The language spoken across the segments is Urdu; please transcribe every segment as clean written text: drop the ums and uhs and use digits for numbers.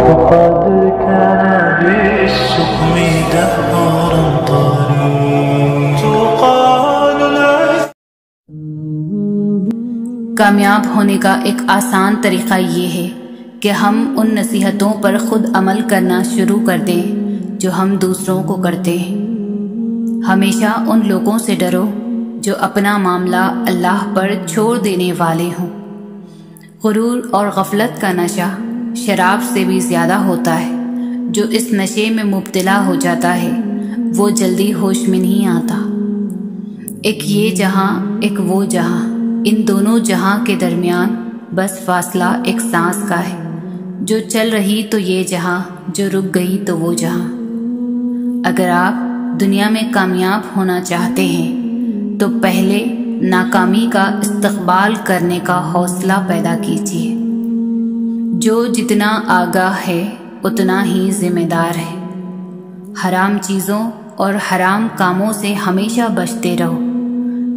وقد كان بالسقم دهرا طريق تقال العز. کامیاب ہونے کا ایک آسان طریقہ یہ ہے کہ ہم ان نصیحتوں پر خود عمل کرنا شروع کر دیں جو ہم دوسروں کو کرتے ہیں. ہمیشہ ان لوگوں سے ڈرو جو اپنا معاملہ اللہ پر چھوڑ دینے والے ہوں. غرور اور غفلت کا نشہ شراب سے بھی زیادہ ہوتا ہے. جو اس نشے میں مبتلا ہو جاتا ہے وہ جلدی ہوش میں نہیں آتا. ایک یہ جہاں ایک وہ جہاں، ان دونوں جہاں کے درمیان بس فاصلہ ایک سانس کا ہے. جو چل رہی تو یہ جہاں، جو رک گئی تو وہ جہاں. اگر آپ دنیا میں کامیاب ہونا چاہتے ہیں تو پہلے ناکامی کا استقبال کرنے کا حوصلہ پیدا کیجیے. جو جتنا آگاہ ہے اتنا ہی ذمہ دار ہے. حرام چیزوں اور حرام کاموں سے ہمیشہ بچتے رہو.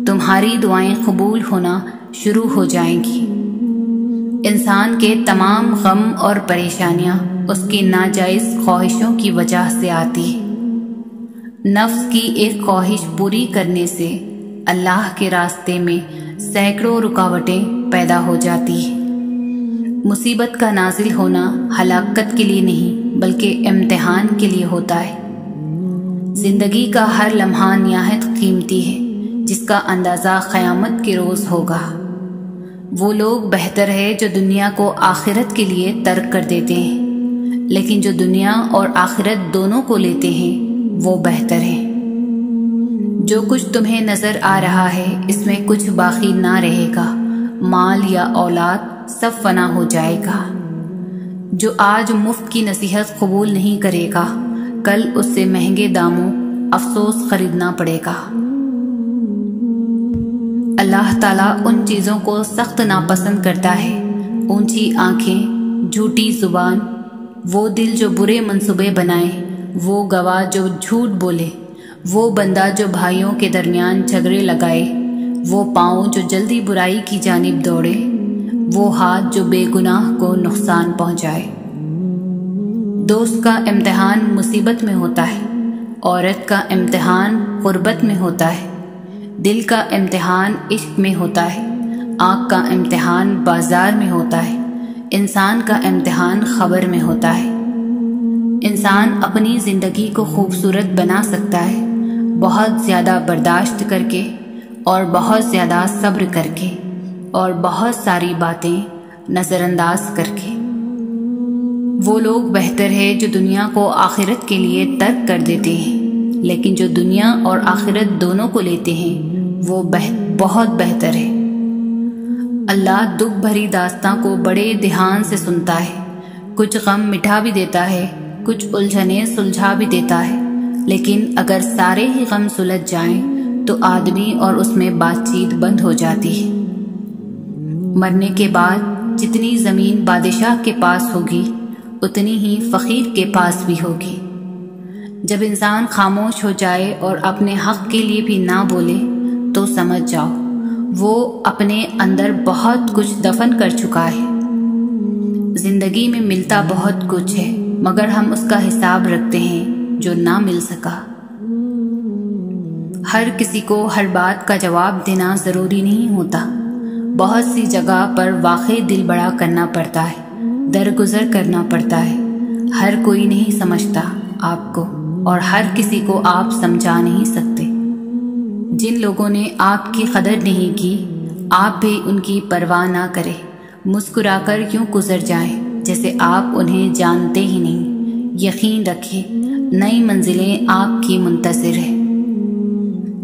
تمہاری دعائیں قبول ہونا شروع ہو جائیں گی. انسان کے تمام غم اور پریشانیاں اس کی ناجائز خواہشوں کی وجہ سے آتی ہیں. نفس کی ایک خواہش پوری کرنے سے اللہ کے راستے میں سینکڑوں رکاوٹیں پیدا ہو جاتی ہیں. مصیبت کا نازل ہونا ہلاکت کے لیے نہیں بلکہ امتحان کے لیے ہوتا ہے. زندگی کا ہر لمحہ نہایت قیمتی ہے جس کا اندازہ قیامت کے روز ہوگا. وہ لوگ بہتر ہے جو دنیا کو آخرت کے لیے ترک کر دیتے ہیں، لیکن جو دنیا اور آخرت دونوں کو لیتے ہیں وہ بہتر ہے. جو کچھ تمہیں نظر آ رہا ہے اس میں کچھ باقی نہ رہے گا. مال یا اولاد سب فنا ہو جائے گا. جو آج مفت کی نصیحت قبول نہیں کرے گا کل اس سے مہنگے داموں افسوس خریدنا پڑے گا. اللہ تعالیٰ ان چیزوں کو سخت ناپسند کرتا ہے: اونچی آنکھیں، جھوٹی زبان، وہ دل جو برے منصوبے بنائے، وہ گواہ جو جھوٹ بولے، وہ بندہ جو بھائیوں کے درمیان جھگڑے لگائے، وہ پاؤں جو جلدی برائی کی جانب دوڑے، وہ ہاتھ جو بے گناہ کو نقصان پہنچائے. دوست کا امتحان مصیبت میں ہوتا ہے، عورت کا امتحان غربت میں ہوتا ہے، دل کا امتحان عشق میں ہوتا ہے، آنکھ کا امتحان بازار میں ہوتا ہے، انسان کا امتحان خبر میں ہوتا ہے. انسان اپنی زندگی کو خوبصورت بنا سکتا ہے بہت زیادہ برداشت کر کے، اور بہت زیادہ صبر کر کے، اور بہت ساری باتیں نظر انداز کر کے. وہ لوگ بہتر ہے جو دنیا کو آخرت کے لیے ترک کر دیتے ہیں، لیکن جو دنیا اور آخرت دونوں کو لیتے ہیں وہ بہت بہتر ہے. اللہ دکھ بھری داستاں کو بڑے دھیان سے سنتا ہے. کچھ غم مٹھا بھی دیتا ہے، کچھ الجھنیں سلجھا بھی دیتا ہے، لیکن اگر سارے ہی غم سلجھ جائیں تو آدمی اور اس میں بات چیت بند ہو جاتی ہے. مرنے کے بعد جتنی زمین بادشاہ کے پاس ہوگی اتنی ہی فقیر کے پاس بھی ہوگی. جب انسان خاموش ہو جائے اور اپنے حق کے لیے بھی نہ بولے تو سمجھ جاؤ وہ اپنے اندر بہت کچھ دفن کر چکا ہے. زندگی میں ملتا بہت کچھ ہے مگر ہم اس کا حساب رکھتے ہیں جو نہ مل سکا. ہر کسی کو ہر بات کا جواب دینا ضروری نہیں ہوتا. بہت سی جگہ پر واقعی دل بڑا کرنا پڑتا ہے، درگزر کرنا پڑتا ہے. ہر کوئی نہیں سمجھتا آپ کو، اور ہر کسی کو آپ سمجھا نہیں سکتے. جن لوگوں نے آپ کی قدر نہیں کی آپ بھی ان کی پرواہ نہ کریں. مسکرا کر یوں گزر جائیں جیسے آپ انہیں جانتے ہی نہیں. یقین رکھیں نئی منزلیں آپ کی منتظر ہیں.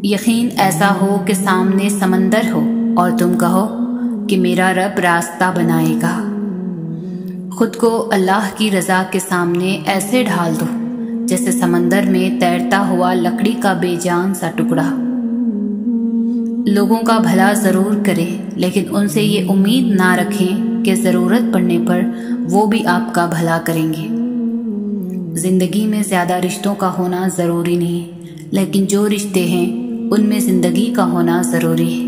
یقین ایسا ہو کہ سامنے سمندر ہو اور تم کہو کہ میرا رب راستہ بنائے گا. خود کو اللہ کی رضا کے سامنے ایسے ڈھال دو جیسے سمندر میں تیرتا ہوا لکڑی کا بے جان سا ٹکڑا. لوگوں کا بھلا ضرور کرے لیکن ان سے یہ امید نہ رکھیں کہ ضرورت پڑنے پر وہ بھی آپ کا بھلا کریں گے. زندگی میں زیادہ رشتوں کا ہونا ضروری نہیں، لیکن جو رشتے ہیں ان میں زندگی کا ہونا ضروری ہے.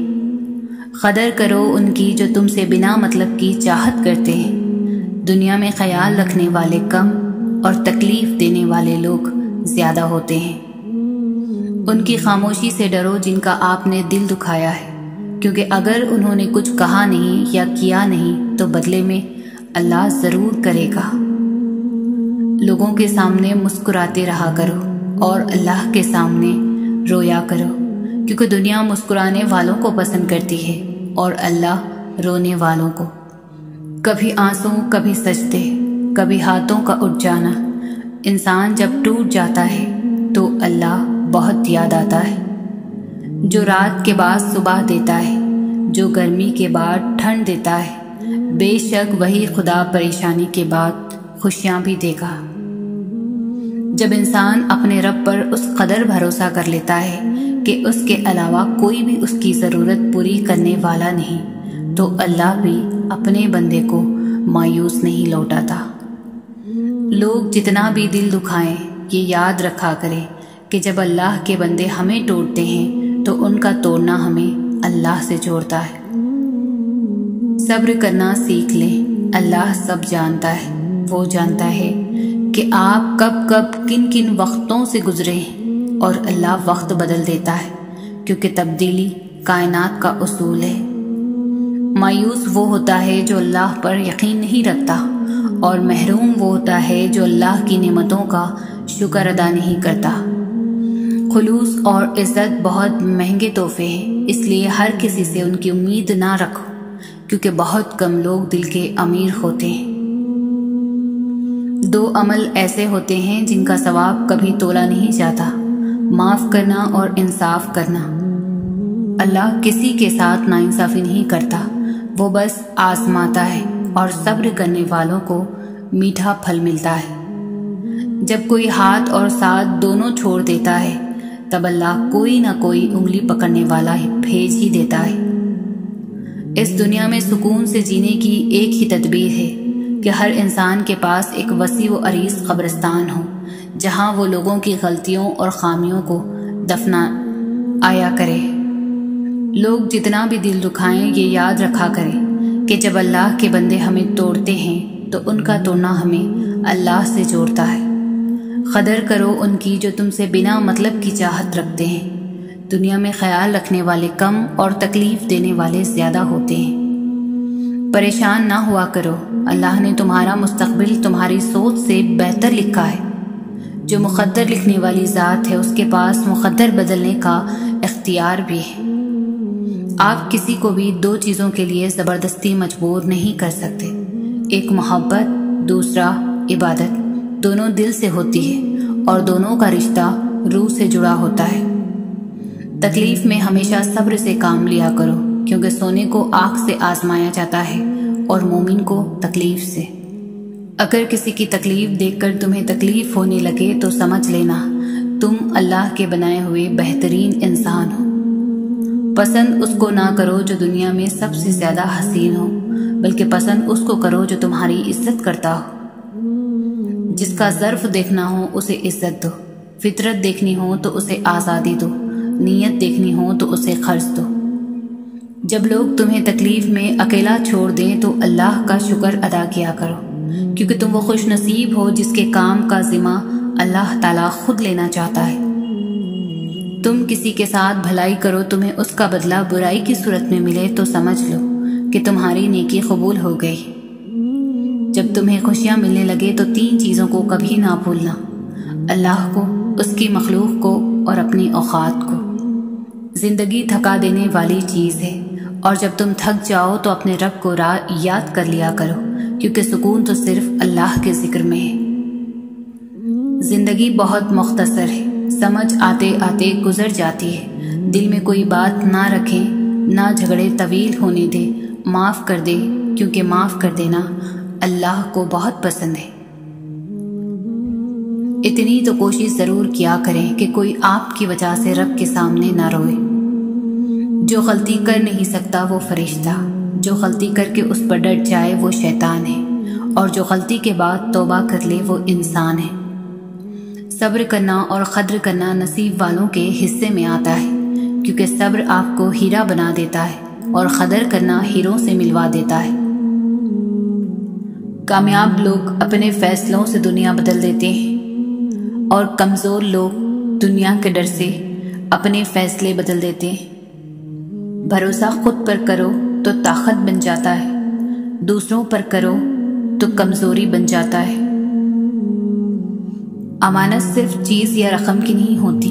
قدر کرو ان کی جو تم سے بنا مطلب کی چاہت کرتے ہیں. دنیا میں خیال رکھنے والے کم اور تکلیف دینے والے لوگ زیادہ ہوتے ہیں۔ ان کی خاموشی سے ڈرو جن کا آپ نے دل دکھایا ہے، کیونکہ اگر انہوں نے کچھ کہا نہیں یا کیا نہیں تو بدلے میں اللہ ضرور کرے گا۔ لوگوں کے سامنے مسکراتے رہا کرو اور اللہ کے سامنے رویا کرو، کیونکہ دنیا مسکرانے والوں کو پسند کرتی ہے اور اللہ رونے والوں کو۔ کبھی آنسو، کبھی سجدے، کبھی ہاتھوں کا اٹھ جانا۔ انسان جب ٹوٹ جاتا ہے تو اللہ بہت یاد آتا ہے۔ جو رات کے بعد صبح دیتا ہے، جو گرمی کے بعد ٹھنڈ دیتا ہے، بے شک وہی خدا پریشانی کے بعد خوشیاں بھی دے گا۔ جب انسان اپنے رب پر اس قدر بھروسہ کر لیتا ہے کہ اس کے علاوہ کوئی بھی اس کی ضرورت پوری کرنے والا نہیں، تو اللہ بھی اپنے بندے کو مایوس نہیں لوٹاتا۔ لوگ جتنا بھی دل دکھائیں، یہ یاد رکھا کریں کہ جب اللہ کے بندے ہمیں توڑتے ہیں تو ان کا توڑنا ہمیں اللہ سے جوڑتا ہے۔ صبر کرنا سیکھ لیں، اللہ سب جانتا ہے۔ وہ جانتا ہے کہ آپ کب کب کن کن وقتوں سے گزرے ہیں، اور اللہ وقت بدل دیتا ہے، کیونکہ تبدیلی کائنات کا اصول ہے۔ مایوس وہ ہوتا ہے جو اللہ پر یقین نہیں رکھتا، اور محروم وہ ہوتا ہے جو اللہ کی نعمتوں کا شکر ادا نہیں کرتا۔ خلوص اور عزت بہت مہنگے تحفے ہیں، اس لیے ہر کسی سے ان کی امید نہ رکھو، کیونکہ بہت کم لوگ دل کے امیر ہوتے ہیں۔ 2 عمل ایسے ہوتے ہیں جن کا ثواب کبھی تولا نہیں جاتا، معاف کرنا اور انصاف کرنا۔ اللہ کسی کے ساتھ ناانصافی نہیں کرتا، وہ بس آزماتا ہے، اور صبر کرنے والوں کو میٹھا پھل ملتا ہے۔ جب کوئی ہاتھ اور ساتھ دونوں چھوڑ دیتا ہے، تب اللہ کوئی نہ کوئی انگلی پکڑنے والا بھیج ہی دیتا ہے۔ اس دنیا میں سکون سے جینے کی ایک ہی تدبیر ہے کہ ہر انسان کے پاس ایک وسیع و عریض قبرستان ہو، جہاں وہ لوگوں کی غلطیوں اور خامیوں کو دفنا آیا کرے۔ لوگ جتنا بھی دل دکھائیں، یہ یاد رکھا کریں کہ جب اللہ کے بندے ہمیں توڑتے ہیں تو ان کا توڑنا ہمیں اللہ سے جوڑتا ہے۔ قدر کرو ان کی جو تم سے بنا مطلب کی چاہت رکھتے ہیں۔ دنیا میں خیال رکھنے والے کم اور تکلیف دینے والے زیادہ ہوتے ہیں۔ پریشان نہ ہوا کرو، اللہ نے تمہارا مستقبل تمہاری سوچ سے بہتر لکھا ہے۔ جو مقدر لکھنے والی ذات ہے، اس کے پاس مقدر بدلنے کا اختیار بھی ہے۔ آپ کسی کو بھی 2 چیزوں کے لیے زبردستی مجبور نہیں کر سکتے، ایک محبت، دوسرا عبادت۔ دونوں دل سے ہوتی ہے اور دونوں کا رشتہ روح سے جڑا ہوتا ہے۔ تکلیف میں ہمیشہ صبر سے کام لیا کرو، کیونکہ سونے کو آگ سے آزمایا جاتا ہے اور مومن کو تکلیف سے۔ اگر کسی کی تکلیف دیکھ کر تمہیں تکلیف ہونے لگے تو سمجھ لینا تم اللہ کے بنائے ہوئے بہترین انسان ہو۔ پسند اس کو نہ کرو جو دنیا میں سب سے زیادہ حسین ہو، بلکہ پسند اس کو کرو جو تمہاری عزت کرتا ہو۔ جس کا ظرف دیکھنا ہو اسے عزت دو، فطرت دیکھنی ہو تو اسے آزادی دو، نیت دیکھنی ہو تو اسے خرچ دو۔ جب لوگ تمہیں تکلیف میں اکیلا چھوڑ دیں تو اللہ کا شکر ادا کیا کرو، کیونکہ تم وہ خوش نصیب ہو جس کے کام کا ذمہ اللہ تعالیٰ خود لینا چاہتا ہے۔ تم کسی کے ساتھ بھلائی کرو، تمہیں اس کا بدلہ برائی کی صورت میں ملے تو سمجھ لو کہ تمہاری نیکی قبول ہو گئی۔ جب تمہیں خوشیاں ملنے لگے تو 3 چیزوں کو کبھی نہ بھولنا: اللہ کو، اس کی مخلوق کو اور اپنی اوقات کو۔ زندگی تھکا دینے والی چیز ہے، اور جب تم تھک جاؤ تو اپنے رب کو یاد کر لیا کرو، کیونکہ سکون تو صرف اللہ کے ذکر میں ہے۔ زندگی بہت مختصر ہے، سمجھ آتے آتے گزر جاتی ہے۔ دل میں کوئی بات نہ رکھیں، نہ جھگڑے طویل ہونے دے، معاف کر دے، کیونکہ معاف کر دینا اللہ کو بہت پسند ہے۔ اتنی تو کوشش ضرور کیا کریں کہ کوئی آپ کی وجہ سے رب کے سامنے نہ روئے۔ جو غلطی کر نہیں سکتا وہ فرشتہ، جو غلطی کر کے اس پر ڈٹ جائے وہ شیطان ہے، اور جو غلطی کے بعد توبہ کر لے وہ انسان ہے۔ صبر کرنا اور قدر کرنا نصیب والوں کے حصے میں آتا ہے، کیونکہ صبر آپ کو ہیرا بنا دیتا ہے اور قدر کرنا ہیروں سے ملوا دیتا ہے۔ کامیاب لوگ اپنے فیصلوں سے دنیا بدل دیتے ہیں اور کمزور لوگ دنیا کے ڈر سے اپنے فیصلے بدل دیتے ہیں۔ بھروسہ خود پر کرو تو طاقت بن جاتا ہے، دوسروں پر کرو تو کمزوری بن جاتا ہے۔ امانت صرف چیز یا رقم کی نہیں ہوتی،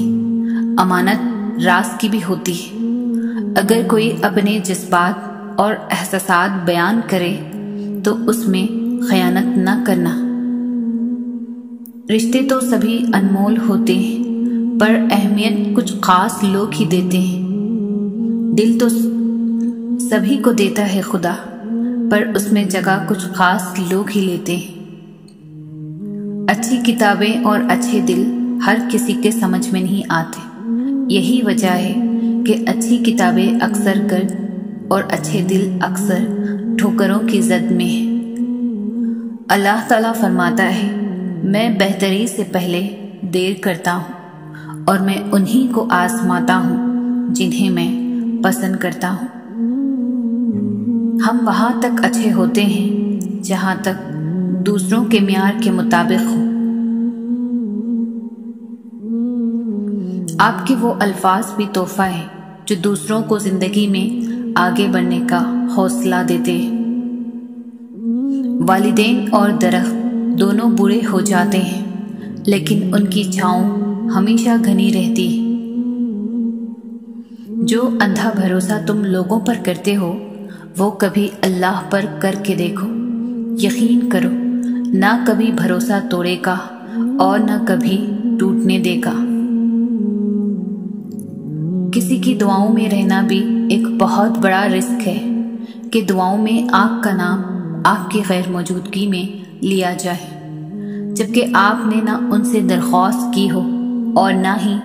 امانت راز کی بھی ہوتی ہے۔ اگر کوئی اپنے جذبات اور احساسات بیان کرے تو اس میں خیانت نہ کرنا۔ رشتے تو سبھی انمول ہوتے ہیں، پر اہمیت کچھ خاص لوگ ہی دیتے ہیں۔ دل تو سبھی کو دیتا ہے خدا، پر اس میں جگہ کچھ خاص لوگ ہی لیتے ہیں۔ اچھی کتابیں اور اچھے دل ہر کسی کے سمجھ میں نہیں آتے۔ یہی وجہ ہے کہ اچھی کتابیں اکثر گرد اور اچھے دل اکثر ٹھوکروں کی زد میں ہیں۔ اللہ تعالیٰ فرماتا ہے، میں بہتری سے پہلے دیر کرتا ہوں اور میں انہی کو آزماتا ہوں جنہیں میں پسند کرتا ہوں۔ ہم وہاں تک اچھے ہوتے ہیں جہاں تک دوسروں کے معیار کے مطابق ہو۔ آپ کے وہ الفاظ بھی تحفہ ہیں جو دوسروں کو زندگی میں آگے بڑھنے کا حوصلہ دیتے ہیں۔ والدین اور درخت دونوں بوڑھے ہو جاتے ہیں، لیکن ان کی چھاؤں ہمیشہ گھنی رہتی ہے۔ جو اندھا بھروسہ تم لوگوں پر کرتے ہو وہ کبھی اللہ پر کر کے دیکھو۔ یقین کرو، نہ کبھی بھروسہ توڑے گا اور نہ کبھی ٹوٹنے دے گا۔ کسی کی دعاؤں میں رہنا بھی ایک بہت بڑا رزق ہے کہ دعاؤں میں آپ کا نام آپ کی غیر موجودگی میں لیا جائے، جبکہ آپ نے نہ ان سے درخواست کی ہو اور نہ ہی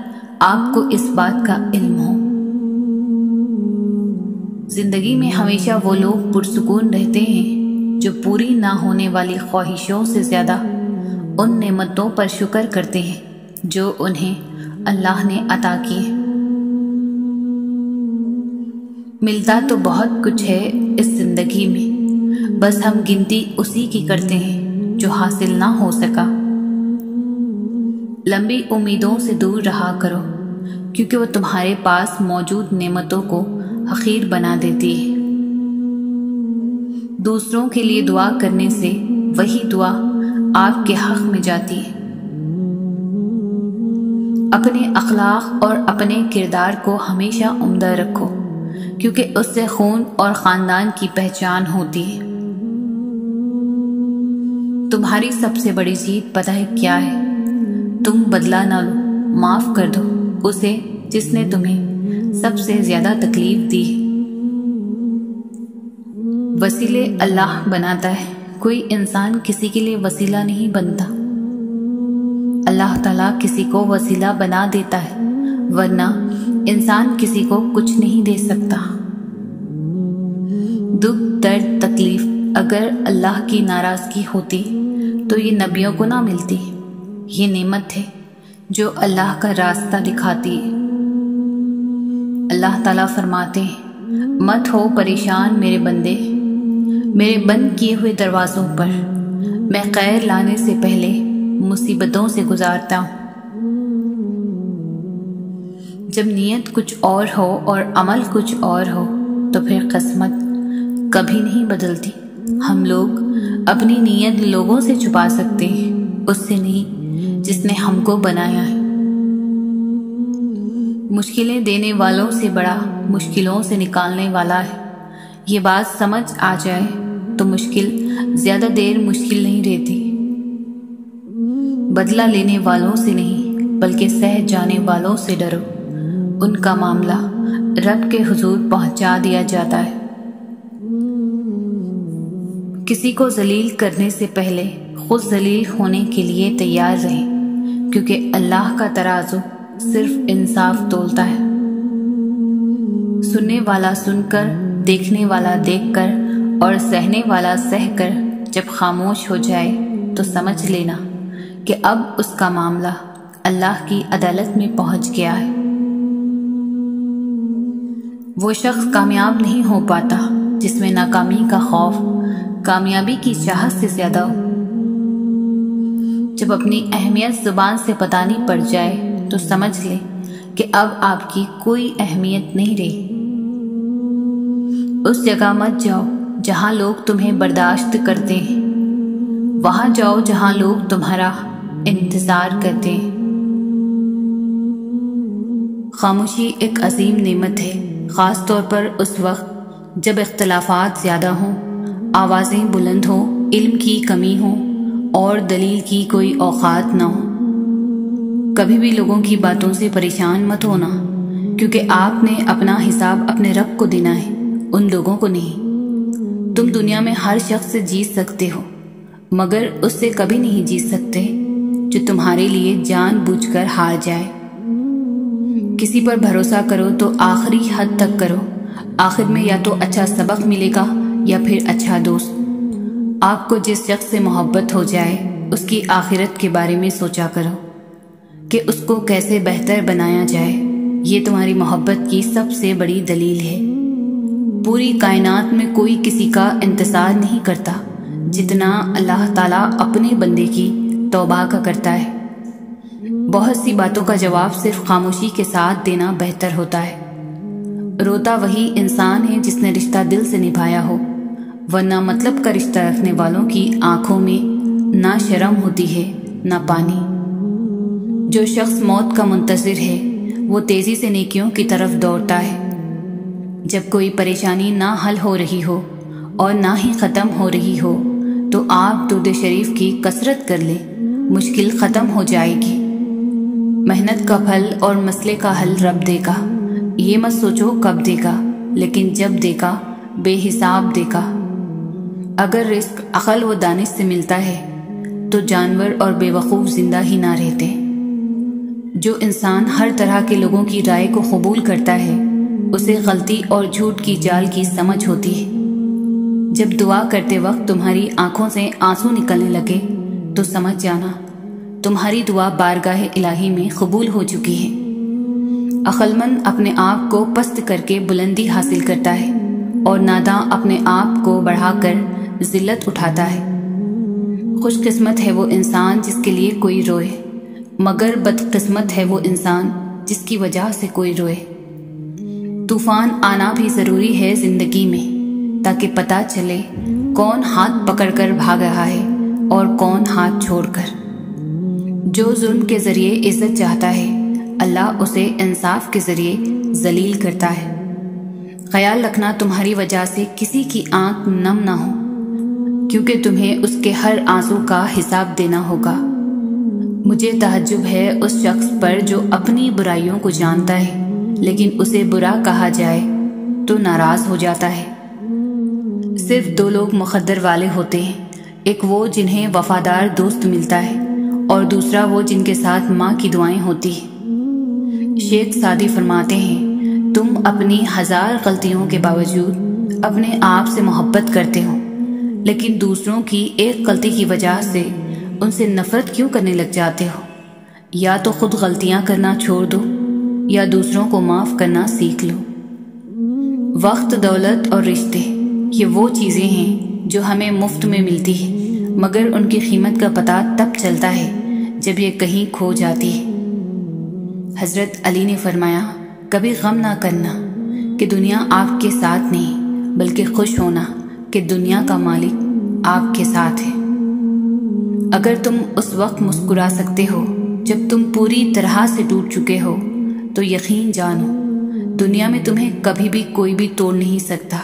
آپ کو اس بات کا علم ہو۔ زندگی میں ہمیشہ وہ لوگ پرسکون رہتے ہیں جو پوری نہ ہونے والی خواہشوں سے زیادہ ان نعمتوں پر شکر کرتے ہیں جو انہیں اللہ نے عطا کی ہے۔ ملتا تو بہت کچھ ہے اس زندگی میں، بس ہم گنتی اسی کی کرتے ہیں جو حاصل نہ ہو سکا۔ لمبی امیدوں سے دور رہا کرو، کیونکہ وہ تمہارے پاس موجود نعمتوں کو حقیر بنا دیتی ہے۔ دوسروں کے لیے دعا کرنے سے وہی دعا آپ کے حق میں جاتی ہے۔ اپنے اخلاق اور اپنے کردار کو ہمیشہ عمدہ رکھو، کیونکہ اس سے خون اور خاندان کی پہچان ہوتی ہے۔ تمہاری سب سے بڑی جیت پتہ ہے کیا ہے؟ تم بدلہ نہ لو، معاف کر دو اسے جس نے تمہیں سب سے زیادہ تکلیف دی۔ وسیلے اللہ بناتا ہے، کوئی انسان کسی کے لیے وسیلہ نہیں بنتا۔ اللہ تعالیٰ کسی کو وسیلہ بنا دیتا ہے، ورنہ انسان کسی کو کچھ نہیں دے سکتا۔ دکھ، درد، تکلیف اگر اللہ کی ناراضگی ہوتی تو یہ نبیوں کو نہ ملتی۔ یہ نعمت ہے جو اللہ کا راستہ دکھاتی ہے۔ اللہ تعالیٰ فرماتے ہیں، مت ہو پریشان میرے بندے، میرے بند کیے ہوئے دروازوں پر میں خیر لانے سے پہلے مصیبتوں سے گزارتا ہوں۔ جب نیت کچھ اور ہو اور عمل کچھ اور ہو تو پھر قسمت کبھی نہیں بدلتی۔ ہم لوگ اپنی نیت لوگوں سے چھپا سکتے ہیں، اس سے نہیں جس نے ہم کو بنایا ہے۔ مشکلیں دینے والوں سے بڑا مشکلوں سے نکالنے والا ہے۔ یہ بات سمجھ آ جائے تو مشکل زیادہ دیر مشکل نہیں رہتی۔ بدلہ لینے والوں سے نہیں بلکہ سہ جانے والوں سے ڈرو، ان کا معاملہ رب کے حضور پہنچا دیا جاتا ہے۔ کسی کو ذلیل کرنے سے پہلے خود ذلیل ہونے کے لیے تیار رہیں، کیونکہ اللہ کا ترازو صرف انصاف تولتا ہے۔ سننے والا سن کر، دیکھنے والا دیکھ کر اور سہنے والا سہ کر جب خاموش ہو جائے تو سمجھ لینا کہ اب اس کا معاملہ اللہ کی عدالت میں پہنچ گیا ہے۔ وہ شخص کامیاب نہیں ہو پاتا جس میں ناکامی کا خوف کامیابی کی چاہت سے زیادہ ہو۔ جب اپنی اہمیت زبان سے بتانی پڑ جائے تو سمجھ لیں کہ اب آپ کی کوئی اہمیت نہیں رہی۔ اس جگہ مت جاؤ جہاں لوگ تمہیں برداشت کرتے ہیں، وہاں جاؤ جہاں لوگ تمہارا انتظار کرتے ہیں۔ خاموشی ایک عظیم نعمت ہے، خاص طور پر اس وقت جب اختلافات زیادہ ہوں، آوازیں بلند ہوں، علم کی کمی ہو اور دلیل کی کوئی اوقات نہ ہو۔ کبھی بھی لوگوں کی باتوں سے پریشان مت ہونا، کیونکہ آپ نے اپنا حساب اپنے رب کو دینا ہے، ان لوگوں کو نہیں۔ تم دنیا میں ہر شخص سے جیت سکتے ہو، مگر اس سے کبھی نہیں جیت سکتے جو تمہارے لیے جان بوجھ کر ہار جائے۔ کسی پر بھروسہ کرو تو آخری حد تک کرو، آخر میں یا تو اچھا سبق ملے گا یا پھر اچھا دوست۔ آپ کو جس شخص سے محبت ہو جائے اس کی آخرت کے بارے میں سوچا کرو کہ اس کو کیسے بہتر بنایا جائے، یہ تمہاری محبت کی سب سے بڑی دلیل ہے۔ پوری کائنات میں کوئی کسی کا انتظار نہیں کرتا جتنا اللہ تعالیٰ اپنے بندے کی توبہ کا کرتا ہے۔ بہت سی باتوں کا جواب صرف خاموشی کے ساتھ دینا بہتر ہوتا ہے۔ روتا وہی انسان ہے جس نے رشتہ دل سے نبھایا ہو، ورنہ مطلب کا رشتہ رکھنے والوں کی آنکھوں میں نہ شرم ہوتی ہے نہ پانی۔ جو شخص موت کا منتظر ہے وہ تیزی سے نیکیوں کی طرف دوڑتا ہے۔ جب کوئی پریشانی نہ حل ہو رہی ہو اور نہ ہی ختم ہو رہی ہو تو آپ درود شریف کی کثرت کر لیں، مشکل ختم ہو جائے گی۔ محنت کا پھل اور مسئلے کا حل رب دے گا، یہ مت سوچو کب دے گا، لیکن جب دے گا بے حساب دے گا۔ اگر رزق عقل و دانش سے ملتا ہے تو جانور اور بے وقوف زندہ ہی نہ رہتے۔ جو انسان ہر طرح کے لوگوں کی رائے کو قبول کرتا ہے اسے غلطی اور جھوٹ کی جال کی سمجھ ہوتی ہے۔ جب دعا کرتے وقت تمہاری آنکھوں سے آنسو نکلنے لگے تو سمجھ جانا تمہاری دعا بارگاہ الہی میں قبول ہو چکی ہے۔ عقل مند اپنے آپ کو پست کر کے بلندی حاصل کرتا ہے اور ناداں اپنے آپ کو بڑھا کر ذلت اٹھاتا ہے۔ خوش قسمت ہے وہ انسان جس کے لیے کوئی روئے، مگر بدقسمت ہے وہ انسان جس کی وجہ سے کوئی روئے۔ طوفان آنا بھی ضروری ہے زندگی میں، تاکہ پتہ چلے کون ہاتھ پکڑ کر بھاگ رہا ہے اور کون ہاتھ چھوڑ کر۔ جو ظلم کے ذریعے عزت چاہتا ہے اللہ اسے انصاف کے ذریعے ذلیل کرتا ہے۔ خیال رکھنا تمہاری وجہ سے کسی کی آنکھ نم نہ ہو، کیونکہ تمہیں اس کے ہر آنسو کا حساب دینا ہوگا۔ مجھے تعجب ہے اس شخص پر جو اپنی برائیوں کو جانتا ہے لیکن اسے برا کہا جائے تو ناراض ہو جاتا ہے۔ صرف دو لوگ مقدر والے ہوتے ہیں، ایک وہ جنہیں وفادار دوست ملتا ہے اور دوسرا وہ جن کے ساتھ ماں کی دعائیں ہوتی ہیں۔ شیخ سعدی فرماتے ہیں تم اپنی 1000 غلطیوں کے باوجود اپنے آپ سے محبت کرتے ہو، لیکن دوسروں کی ایک غلطی کی وجہ سے ان سے نفرت کیوں کرنے لگ جاتے ہو؟ یا تو خود غلطیاں کرنا چھوڑ دو یا دوسروں کو معاف کرنا سیکھ لو۔ وقت، دولت اور رشتے یہ وہ چیزیں ہیں جو ہمیں مفت میں ملتی ہیں، مگر ان کی قیمت کا پتہ تب چلتا ہے جب یہ کہیں کھو جاتی ہے۔ حضرت علی نے فرمایا کبھی غم نہ کرنا کہ دنیا آپ کے ساتھ نہیں، بلکہ خوش ہونا کہ دنیا کا مالک آپ کے ساتھ ہے۔ اگر تم اس وقت مسکرا سکتے ہو جب تم پوری طرح سے ٹوٹ چکے ہو تو یقین جانو دنیا میں تمہیں کبھی بھی کوئی بھی توڑ نہیں سکتا۔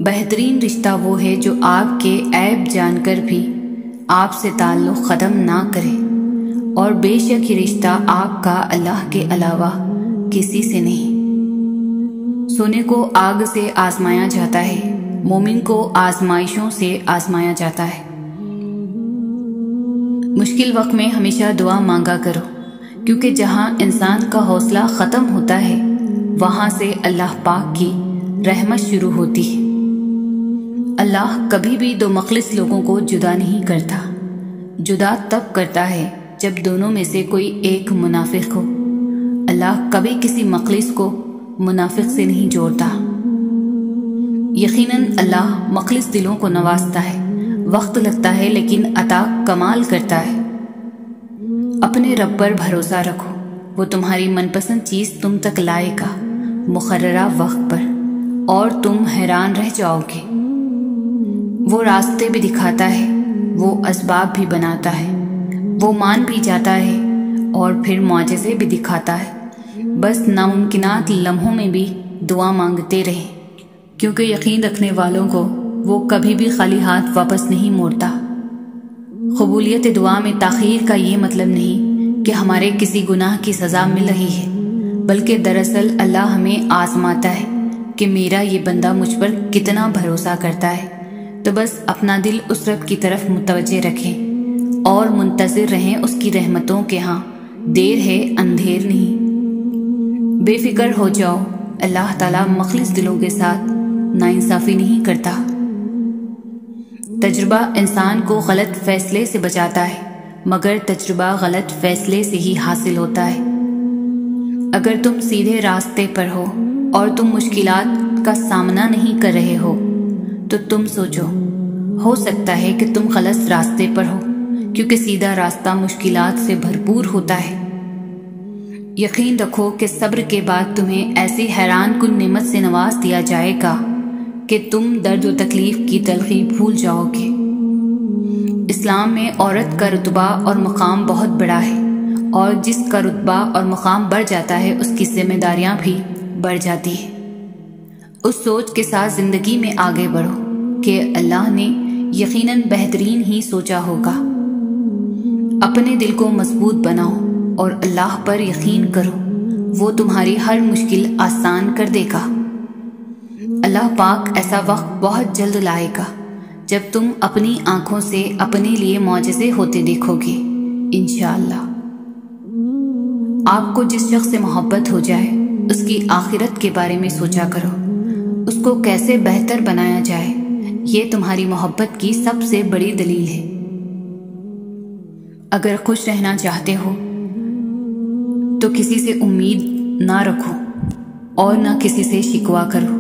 بہترین رشتہ وہ ہے جو آپ کے عیب جان کر بھی آپ سے تعلق ختم نہ کرے، اور بے شک یہ رشتہ آپ کا اللہ کے علاوہ کسی سے نہیں۔ سونے کو آگ سے آزمایا جاتا ہے، مومن کو آزمائشوں سے آزمایا جاتا ہے۔ مشکل وقت میں ہمیشہ دعا مانگا کرو، کیونکہ جہاں انسان کا حوصلہ ختم ہوتا ہے وہاں سے اللہ پاک کی رحمت شروع ہوتی ہے۔ اللہ کبھی بھی دو مخلص لوگوں کو جدا نہیں کرتا، جدا تب کرتا ہے جب دونوں میں سے کوئی ایک منافق ہو۔ اللہ کبھی کسی مخلص کو منافق سے نہیں جوڑتا۔ یقیناً اللہ مخلص دلوں کو نوازتا ہے، وقت لگتا ہے لیکن عطا کمال کرتا ہے۔ اپنے رب پر بھروسہ رکھو، وہ تمہاری من پسند چیز تم تک لائے گا مقررہ وقت پر، اور تم حیران رہ جاؤ گے۔ وہ راستے بھی دکھاتا ہے، وہ اسباب بھی بناتا ہے، وہ مان بھی جاتا ہے اور پھر معجزے بھی دکھاتا ہے۔ بس ناممکنات لمحوں میں بھی دعا مانگتے رہیں، کیونکہ یقین رکھنے والوں کو وہ کبھی بھی خالی ہاتھ واپس نہیں موڑتا۔ قبولیت دعا میں تاخیر کا یہ مطلب نہیں کہ ہمارے کسی گناہ کی سزا مل رہی ہے، بلکہ دراصل اللہ ہمیں آزماتا ہے کہ میرا یہ بندہ مجھ پر کتنا بھروسہ کرتا ہے۔ تو بس اپنا دل اس رب کی طرف متوجہ رکھیں اور منتظر رہیں اس کی رحمتوں کے ہاں، دیر ہے اندھیر نہیں۔ بے فکر ہو جاؤ، اللہ تعالیٰ مخلص دلوں کے ساتھ ناانصافی نہیں کرتا۔ تجربہ انسان کو غلط فیصلے سے بچاتا ہے، مگر تجربہ غلط فیصلے سے ہی حاصل ہوتا ہے۔ اگر تم سیدھے راستے پر ہو اور تم مشکلات کا سامنا نہیں کر رہے ہو تو تم سوچو، ہو سکتا ہے کہ تم غلط راستے پر ہو، کیونکہ سیدھا راستہ مشکلات سے بھرپور ہوتا ہے۔ یقین رکھو کہ صبر کے بعد تمہیں ایسی حیران کن نعمت سے نواز دیا جائے گا کہ تم درد و تکلیف کی تلخی بھول جاؤ گے۔ اسلام میں عورت کا رتبہ اور مقام بہت بڑا ہے، اور جس کا رتبہ اور مقام بڑھ جاتا ہے اس کی ذمہ داریاں بھی بڑھ جاتی ہیں۔ اس سوچ کے ساتھ زندگی میں آگے بڑھو کہ اللہ نے یقیناً بہترین ہی سوچا ہوگا۔ اپنے دل کو مضبوط بناؤ اور اللہ پر یقین کرو، وہ تمہاری ہر مشکل آسان کر دے گا۔ اللہ پاک ایسا وقت بہت جلد لائے گا جب تم اپنی آنکھوں سے اپنے لیے معجزے ہوتے دیکھو گے، انشاءاللہ۔ آپ کو جس شخص سے محبت ہو جائے اس کی آخرت کے بارے میں سوچا کرو، اس کو کیسے بہتر بنایا جائے، یہ تمہاری محبت کی سب سے بڑی دلیل ہے۔ اگر خوش رہنا چاہتے ہو تو کسی سے امید نہ رکھو اور نہ کسی سے شکوہ کرو۔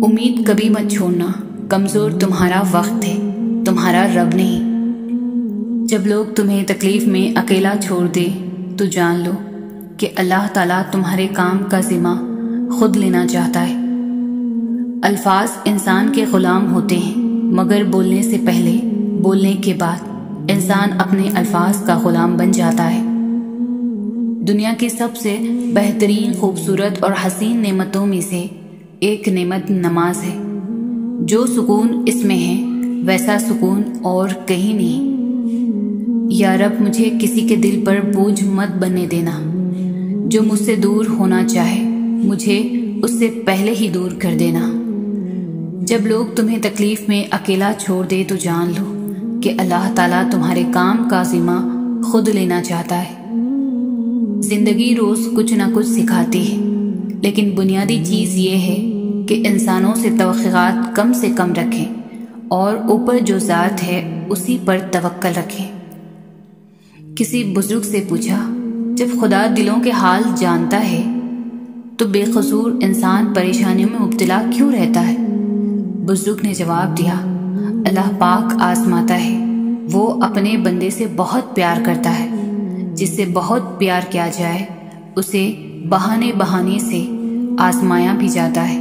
امید کبھی مت چھوڑنا، کمزور تمہارا وقت ہے، تمہارا رب نہیں۔ جب لوگ تمہیں تکلیف میں اکیلا چھوڑ دے تو جان لو کہ اللہ تعالیٰ تمہارے کام کا ذمہ خود لینا چاہتا ہے۔ الفاظ انسان کے غلام ہوتے ہیں، مگر بولنے سے پہلے، بولنے کے بعد انسان اپنے الفاظ کا غلام بن جاتا ہے۔ دنیا کی سب سے بہترین، خوبصورت اور حسین نعمتوں میں سے ایک نعمت نماز ہے۔ جو سکون اس میں ہے ویسا سکون اور کہیں نہیں۔ یا رب، مجھے کسی کے دل پر بوجھ مت بننے دینا۔ جو مجھ سے دور ہونا چاہے مجھے اس سے پہلے ہی دور کر دینا۔ جب لوگ تمہیں تکلیف میں اکیلا چھوڑ دے تو جان لو کہ اللہ تعالیٰ تمہارے کام کا ذمہ خود لینا چاہتا ہے۔ زندگی روز کچھ نہ کچھ سکھاتی ہے، لیکن بنیادی چیز یہ ہے کہ انسانوں سے توقعات کم سے کم رکھیں اور اوپر جو ذات ہے اسی پر توکل رکھیں۔ کسی بزرگ سے پوچھا، جب خدا دلوں کے حال جانتا ہے تو بے قصور انسان پریشانیوں میں مبتلا کیوں رہتا ہے؟ بزرگ نے جواب دیا، اللہ پاک آزماتا ہے، وہ اپنے بندے سے بہت پیار کرتا ہے۔ جس سے بہت پیار کیا جائے اسے بہانے سے آزمایا بھی جاتا ہے۔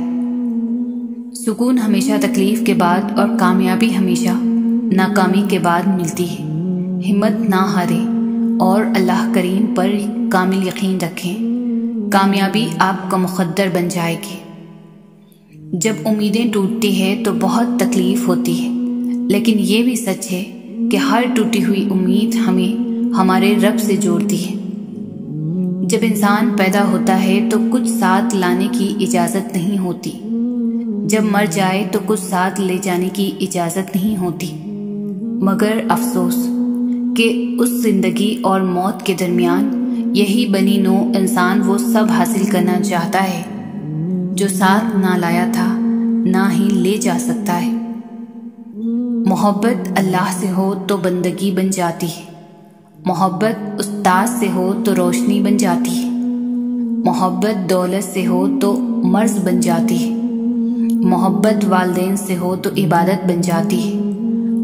سکون ہمیشہ تکلیف کے بعد اور کامیابی ہمیشہ ناکامی کے بعد ملتی ہے۔ ہمت نہ ہارے اور اللہ کریم پر کامل یقین رکھیں، کامیابی آپ کا مقدر بن جائے گی۔ جب امیدیں ٹوٹتی ہیں تو بہت تکلیف ہوتی ہے، لیکن یہ بھی سچ ہے کہ ہر ٹوٹی ہوئی امید ہمیں ہمارے رب سے جوڑتی ہے۔ جب انسان پیدا ہوتا ہے تو کچھ ساتھ لانے کی اجازت نہیں ہوتی، جب مر جائے تو کچھ ساتھ لے جانے کی اجازت نہیں ہوتی۔ مگر افسوس کہ اس زندگی اور موت کے درمیان یہی بنی نوع انسان وہ سب حاصل کرنا چاہتا ہے جو ساتھ نہ لایا تھا نہ ہی لے جا سکتا ہے۔ محبت اللہ سے ہو تو بندگی بن جاتی ہے، محبت استاد سے ہو تو روشنی بن جاتی ہے، محبت دولت سے ہو تو مرض بن جاتی ہے، محبت والدین سے ہو تو عبادت بن جاتی ہے،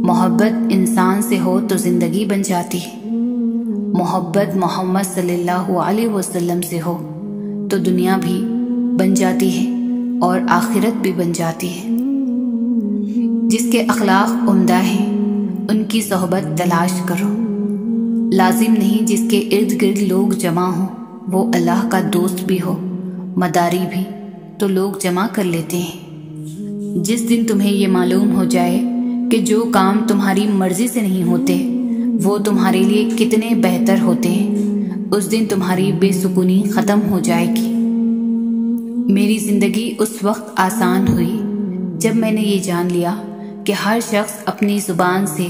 محبت انسان سے ہو تو زندگی بن جاتی ہے، محبت محمد صلی اللہ علیہ وسلم سے ہو تو دنیا بھی بن جاتی ہے اور آخرت بھی بن جاتی ہے۔ جس کے اخلاق عمدہ ہیں ان کی صحبت تلاش کرو، لازم نہیں جس کے ارد گرد لوگ جمع ہوں وہ اللہ کا دوست بھی ہو، مداری بھی تو لوگ جمع کر لیتے ہیں۔ جس دن تمہیں یہ معلوم ہو جائے کہ جو کام تمہاری مرضی سے نہیں ہوتے وہ تمہارے لیے کتنے بہتر ہوتے ہیں، اس دن تمہاری بے سکونی ختم ہو جائے گی۔ میری زندگی اس وقت آسان ہوئی جب میں نے یہ جان لیا کہ ہر شخص اپنی زبان سے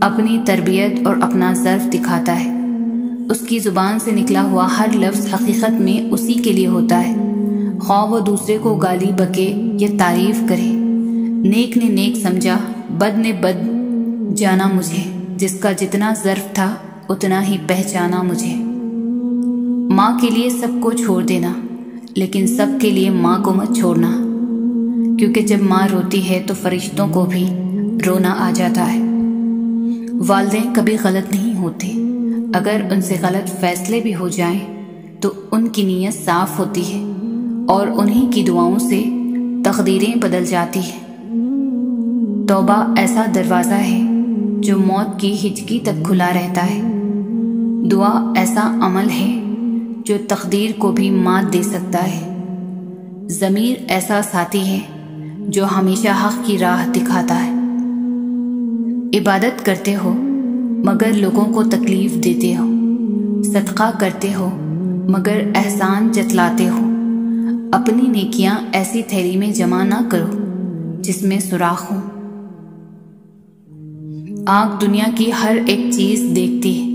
اپنی تربیت اور اپنا ظرف دکھاتا ہے، اس کی زبان سے نکلا ہوا ہر لفظ حقیقت میں اسی کے لیے ہوتا ہے، خواہ وہ دوسرے کو گالی بکے یا تعریف کرے۔ نیک نے نیک سمجھا، بد نے بد جانا مجھے، جس کا جتنا ظرف تھا اتنا ہی پہچانا مجھے۔ ماں کے لیے سب کو چھوڑ دینا، لیکن سب کے لیے ماں کو مت چھوڑنا، کیونکہ جب ماں روتی ہے تو فرشتوں کو بھی رونا آ جاتا ہے۔ والدین کبھی غلط نہیں ہوتے، اگر ان سے غلط فیصلے بھی ہو جائیں تو ان کی نیت صاف ہوتی ہے اور انہی کی دعاؤں سے تقدیریں بدل جاتی ہیں۔ توبہ ایسا دروازہ ہے جو موت کی ہچکی تک کھلا رہتا ہے۔ دعا ایسا عمل ہے جو تقدیر کو بھی مات دے سکتا ہے۔ ضمیر ایسا ساتھی ہے جو ہمیشہ حق کی راہ دکھاتا ہے۔ عبادت کرتے ہو مگر لوگوں کو تکلیف دیتے ہو، صدقہ کرتے ہو مگر احسان جتلاتے ہو۔ اپنی نیکیاں ایسی تھیلی میں جمع نہ کرو جس میں سوراخ ہو۔ آنکھ دنیا کی ہر ایک چیز دیکھتی ہے،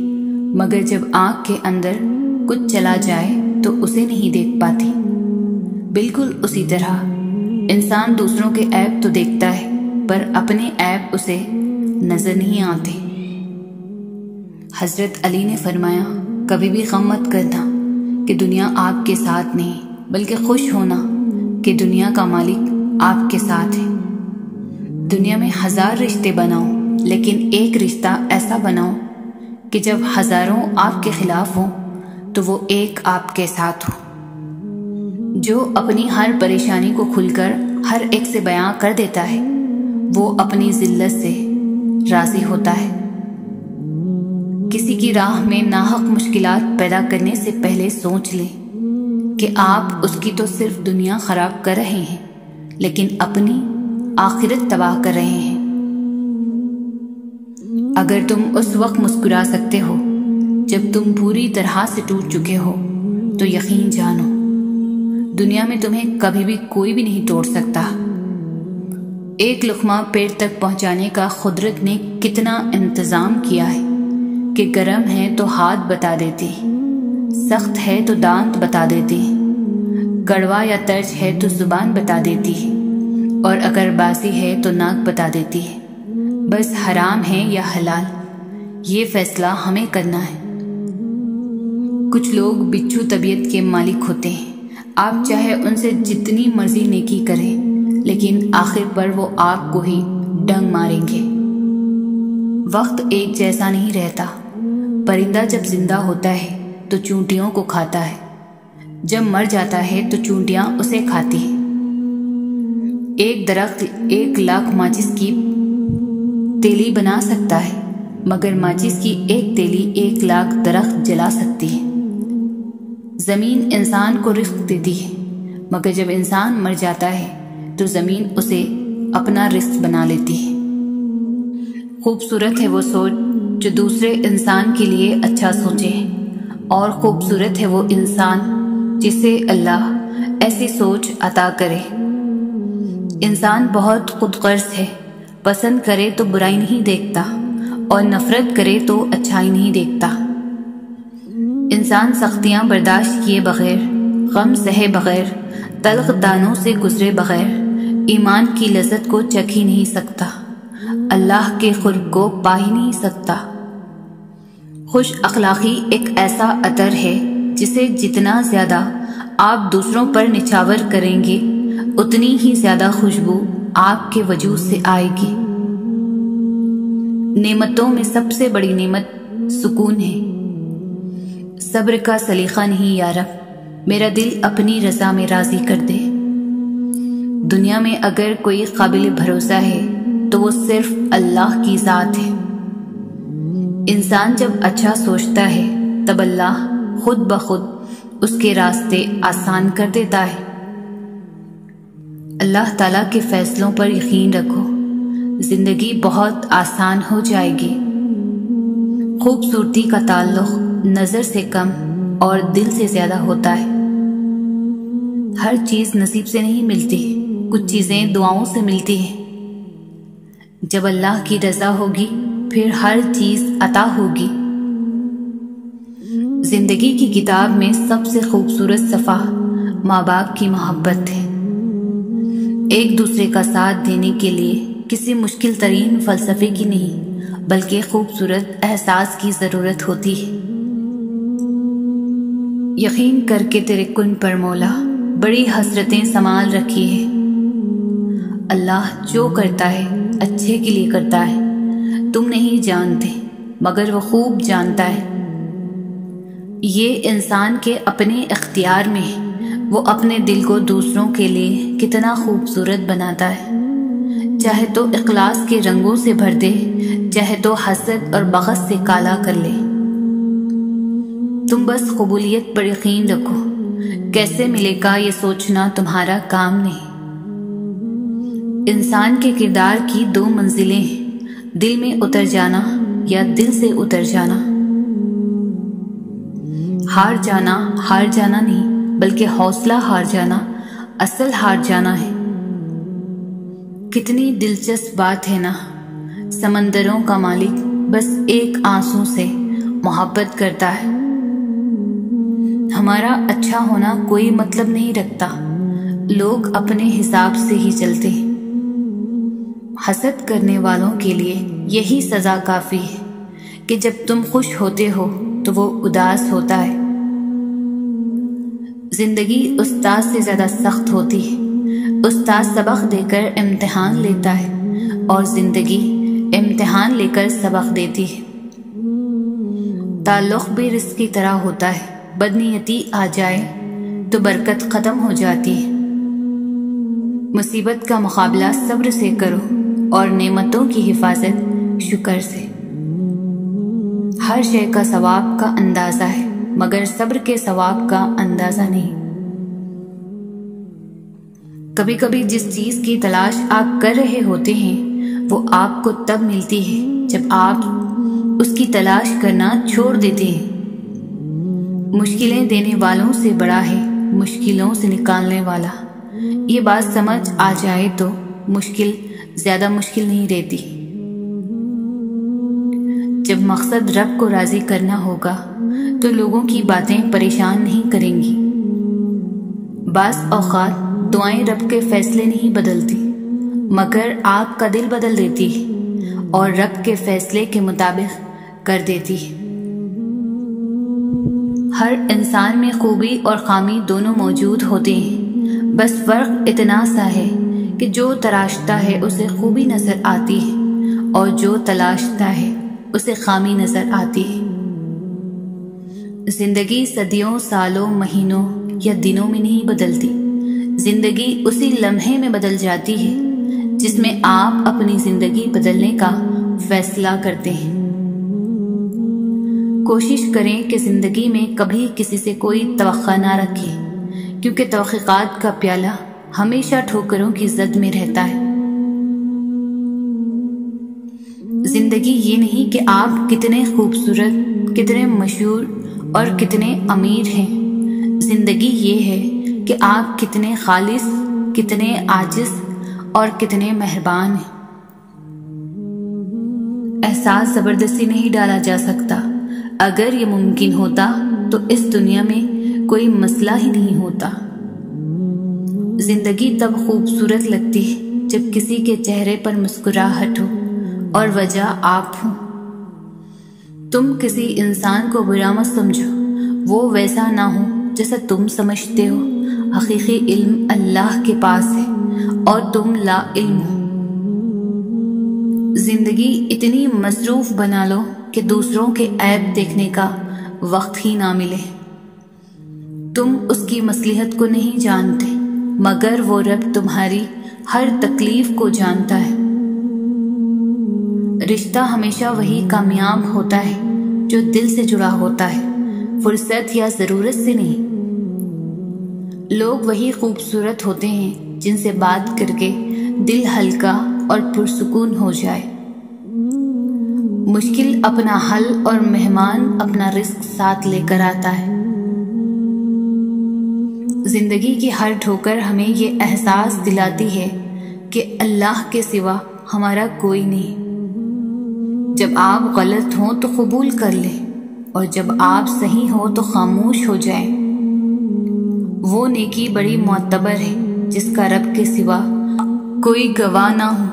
مگر جب آنکھ کے اندر کچھ چلا جائے تو اسے نہیں دیکھ پاتی۔ بالکل اسی طرح انسان دوسروں کے عیب تو دیکھتا ہے پر اپنے عیب اسے نظر نہیں آتے۔ حضرت علی نے فرمایا، کبھی بھی غم مت کرنا کہ دنیا آپ کے ساتھ نہیں، بلکہ خوش ہونا کہ دنیا کا مالک آپ کے ساتھ ہے۔ دنیا میں 1000 رشتے بناؤ، لیکن ایک رشتہ ایسا بناؤ کہ جب ہزاروں آپ کے خلاف ہوں تو وہ ایک آپ کے ساتھ ہو۔ جو اپنی ہر پریشانی کو کھل کر ہر ایک سے بیان کر دیتا ہے وہ اپنی ذلت سے راضی ہوتا ہے۔ کسی کی راہ میں ناحق مشکلات پیدا کرنے سے پہلے سوچ لیں کہ آپ اس کی تو صرف دنیا خراب کر رہے ہیں لیکن اپنی آخرت تباہ کر رہے ہیں۔ اگر تم اس وقت مسکرا سکتے ہو جب تم پوری طرح سے ٹوٹ چکے ہو تو یقین جانو دنیا میں تمہیں کبھی بھی کوئی بھی نہیں توڑ سکتا۔ ایک لقمہ پیٹ تک پہنچانے کا قدرت نے کتنا انتظام کیا ہے کہ گرم ہے تو ہاتھ بتا دیتی، سخت ہے تو دانت بتا دیتی، کڑوا یا ترچ ہے تو زبان بتا دیتی ہے، اور اگر باسی ہے تو ناک بتا دیتی ہے۔ بس حرام ہے یا حلال یہ فیصلہ ہمیں کرنا ہے۔ کچھ لوگ بچھو طبیعت کے مالک ہوتے ہیں، آپ چاہے ان سے جتنی مرضی نیکی کریں لیکن آخر پر وہ آپ کو ہی ڈنگ ماریں گے۔ وقت ایک جیسا نہیں رہتا، پرندہ جب زندہ ہوتا ہے تو چونٹیوں کو کھاتا ہے، جب مر جاتا ہے تو چونٹیاں اسے کھاتی ہیں۔ ایک درخت 1,00,000 ماچس کی تیلی بنا سکتا ہے مگر ماچس کی ایک تیلی 1,00,000 درخت جلا سکتی ہے۔ زمین انسان کو رزق دیتی ہے مگر جب انسان مر جاتا ہے تو زمین اسے اپنا رزق بنا لیتی ہے۔ خوبصورت ہے وہ سوچ جو دوسرے انسان کے لیے اچھا سوچے، اور خوبصورت ہے وہ انسان جسے اللہ ایسی سوچ عطا کرے۔ انسان بہت خود غرض ہے، پسند کرے تو برائی نہیں دیکھتا اور نفرت کرے تو اچھائی نہیں دیکھتا۔ انسان سختیاں برداشت کیے بغیر، غم سہے بغیر، تلخ دانوں سے گزرے بغیر ایمان کی لذت کو چکھ ہی نہیں سکتا، اللہ کے قرب کو پا ہی نہیں سکتا۔ خوش اخلاقی ایک ایسا عطر ہے جسے جتنا زیادہ آپ دوسروں پر نچھاور کریں گے اتنی ہی زیادہ خوشبو آپ کے وجود سے آئے گی۔ نعمتوں میں سب سے بڑی نعمت سکون ہے۔ صبر کا سلیقہ نہیں یا رب، میرا دل اپنی رضا میں راضی کر دے۔ دنیا میں اگر کوئی قابل بھروسہ ہے تو وہ صرف اللہ کی ذات ہے۔ انسان جب اچھا سوچتا ہے تب اللہ خود بخود اس کے راستے آسان کر دیتا ہے۔ اللہ تعالیٰ کے فیصلوں پر یقین رکھو، زندگی بہت آسان ہو جائے گی۔ خوبصورتی کا تعلق نظر سے کم اور دل سے زیادہ ہوتا ہے۔ ہر چیز نصیب سے نہیں ملتی، کچھ چیزیں دعاؤں سے ملتی ہیں۔ جب اللہ کی رضا ہوگی پھر ہر چیز عطا ہوگی۔ زندگی کی کتاب میں سب سے خوبصورت صفحہ ماں باپ کی محبت ہے۔ ایک دوسرے کا ساتھ دینے کے لیے کسی مشکل ترین فلسفے کی نہیں بلکہ خوبصورت احساس کی ضرورت ہوتی ہے۔ یقین کر کے تیرے کن پر مولا بڑی حسرتیں سنبھال رکھی ہے۔ اللہ جو کرتا ہے اچھے کے لیے کرتا ہے، تم نہیں جانتے مگر وہ خوب جانتا ہے۔ یہ انسان کے اپنے اختیار میں ہے، وہ اپنے دل کو دوسروں کے لیے کتنا خوبصورت بناتا ہے، چاہے تو اخلاص کے رنگوں سے بھر دے، چاہے تو حسد اور بغض سے کالا کر لے۔ تم بس قبولیت پر یقین رکھو، کیسے ملے گا یہ سوچنا تمہارا کام نہیں۔ انسان کے کردار کی دو منزلیں ہیں، دل میں اتر جانا یا دل سے اتر جانا۔ ہار جانا نہیں بلکہ حوصلہ ہار جانا اصل ہار جانا ہے۔ کتنی دلچسپ بات ہے نا، سمندروں کا مالک بس ایک آنسو سے محبت کرتا ہے۔ ہمارا اچھا ہونا کوئی مطلب نہیں رکھتا، لوگ اپنے حساب سے ہی چلتے ہیں۔ حسد کرنے والوں کے لیے یہی سزا کافی ہے کہ جب تم خوش ہوتے ہو تو وہ اداس ہوتا ہے۔ زندگی استاد سے زیادہ سخت ہوتی ہے۔ استاد سبق دے کر امتحان لیتا ہے اور زندگی امتحان لے کر سبق دیتی ہے۔ تعلق بھی رزق کی طرح ہوتا ہے، بدنیتی آ جائے تو برکت ختم ہو جاتی ہے۔ مصیبت کا مقابلہ صبر سے کرو اور نعمتوں کی حفاظت شکر سے۔ ہر شے کا ثواب کا اندازہ ہے مگر صبر کے ثواب کا اندازہ نہیں۔ کبھی کبھی جس چیز کی تلاش آپ کر رہے ہوتے ہیں وہ آپ کو تب ملتی ہے جب آپ اس کی تلاش کرنا چھوڑ دیتے ہیں۔ مشکلیں دینے والوں سے بڑا ہے مشکلوں سے نکالنے والا۔ یہ بات سمجھ آ جائے تو مشکل زیادہ مشکل نہیں رہتی۔ جب مقصد رب کو راضی کرنا ہوگا تو لوگوں کی باتیں پریشان نہیں کریں گی۔ بعض اوقات دعائیں رب کے فیصلے نہیں بدلتی مگر آپ کا دل بدل دیتی ہے اور رب کے فیصلے کے مطابق کر دیتی ہے۔ ہر انسان میں خوبی اور خامی دونوں موجود ہوتے ہیں، بس فرق اتنا سا ہے کہ جو تراشتا ہے اسے خوبی نظر آتی ہے اور جو تلاشتا ہے اسے خامی نظر آتی ہے۔ زندگی صدیوں، سالوں، مہینوں یا دنوں میں نہیں بدلتی، زندگی اسی لمحے میں بدل جاتی ہے جس میں آپ اپنی زندگی بدلنے کا فیصلہ کرتے ہیں۔ کوشش کریں کہ زندگی میں کبھی کسی سے کوئی توقع نہ رکھیں، کیونکہ توقعات کا پیالہ ہمیشہ ٹھوکروں کی زد میں رہتا ہے۔ زندگی یہ نہیں کہ آپ کتنے خوبصورت، کتنے مشہور اور کتنے امیر ہیں، زندگی یہ ہے کہ آپ کتنے خالص، کتنے عاجز اور کتنے مہربان ہیں۔ احساس زبردستی نہیں ڈالا جا سکتا، اگر یہ ممکن ہوتا تو اس دنیا میں کوئی مسئلہ ہی نہیں ہوتا۔ زندگی تب خوبصورت لگتی ہے جب کسی کے چہرے پر مسکراہٹ ہو اور وجہ آپ ہو۔ تم کسی انسان کو برا مت سمجھو، وہ ویسا نہ ہو جیسا تم سمجھتے ہو۔ حقیقی علم اللہ کے پاس ہے۔ اور تم لا علم ہو۔ زندگی اتنی مصروف بنا لو کہ دوسروں کے عیب دیکھنے کا وقت ہی نہ ملے۔ تم اس کی مصلحت کو نہیں جانتے، مگر وہ رب تمہاری ہر تکلیف کو جانتا ہے۔ رشتہ ہمیشہ وہی کامیاب ہوتا ہے جو دل سے جڑا ہوتا ہے، فرصت یا ضرورت سے نہیں۔ لوگ وہی خوبصورت ہوتے ہیں جن سے بات کر کے دل ہلکا اور پرسکون ہو جائے۔ مشکل اپنا حل اور مہمان اپنا رزق ساتھ لے کر آتا ہے۔ زندگی کی ہر ٹھوکر ہمیں یہ احساس دلاتی ہے کہ اللہ کے سوا ہمارا کوئی نہیں۔ جب آپ غلط ہوں تو قبول کر لیں، اور جب آپ صحیح ہو تو خاموش ہو جائیں۔ وہ نیکی بڑی معتبر ہے جس کا رب کے سوا کوئی گواہ نہ ہو۔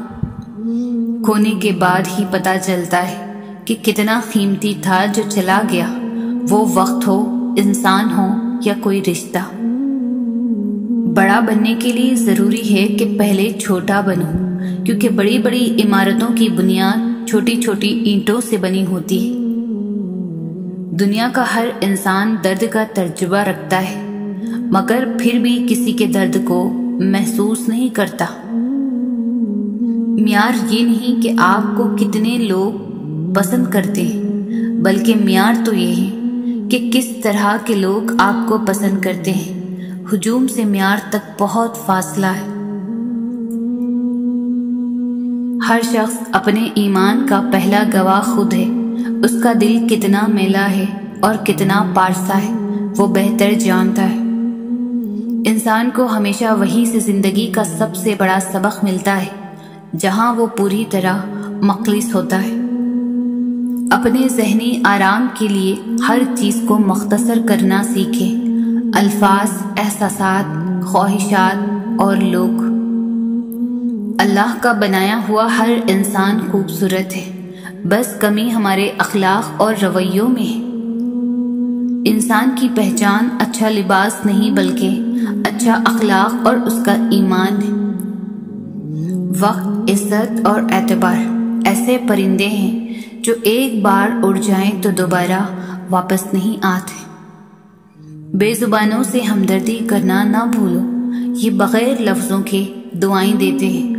کھونے کے بعد ہی پتہ چلتا ہے کہ کتنا قیمتی تھا جو چلا گیا، وہ وقت ہو، انسان ہو یا کوئی رشتہ۔ بڑا بننے کے لیے ضروری ہے کہ پہلے چھوٹا بنو، کیونکہ بڑی بڑی عمارتوں کی بنیاد چھوٹی چھوٹی اینٹوں سے بنی ہوتی ہے۔ دنیا کا ہر انسان درد کا تجربہ رکھتا ہے، مگر پھر بھی کسی کے درد کو محسوس نہیں کرتا۔ معیار یہ نہیں کہ آپ کو کتنے لوگ پسند کرتے ہیں، بلکہ معیار تو یہ ہے کہ کس طرح کے لوگ آپ کو پسند کرتے ہیں۔ ہجوم سے معیار تک بہت فاصلہ ہے۔ ہر شخص اپنے ایمان کا پہلا گواہ خود ہے۔ اس کا دل کتنا میلا ہے اور کتنا پارسا ہے وہ بہتر جانتا ہے۔ انسان کو ہمیشہ وہی سے زندگی کا سب سے بڑا سبق ملتا ہے جہاں وہ پوری طرح مخلص ہوتا ہے۔ اپنے ذہنی آرام کے لیے ہر چیز کو مختصر کرنا سیکھیں، الفاظ، احساسات، خواہشات اور لوگ۔ اللہ کا بنایا ہوا ہر انسان خوبصورت ہے، بس کمی ہمارے اخلاق اور رویوں میں ہے۔ انسان کی پہچان اچھا لباس نہیں بلکہ اچھا اخلاق اور اس کا ایمان ہے۔ وقت، عزت اور اعتبار ایسے پرندے ہیں جو ایک بار اڑ جائیں تو دوبارہ واپس نہیں آتے۔ بے زبانوں سے ہمدردی کرنا نہ بھولو، یہ بغیر لفظوں کے دعائیں دیتے ہیں۔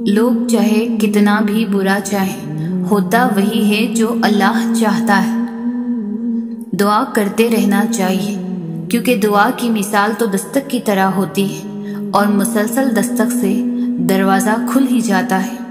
لوگ چاہے کتنا بھی برا چاہیں، ہوتا وہی ہے جو اللہ چاہتا ہے۔ دعا کرتے رہنا چاہیے، کیونکہ دعا کی مثال تو دستک کی طرح ہوتی ہے، اور مسلسل دستک سے دروازہ کھل ہی جاتا ہے۔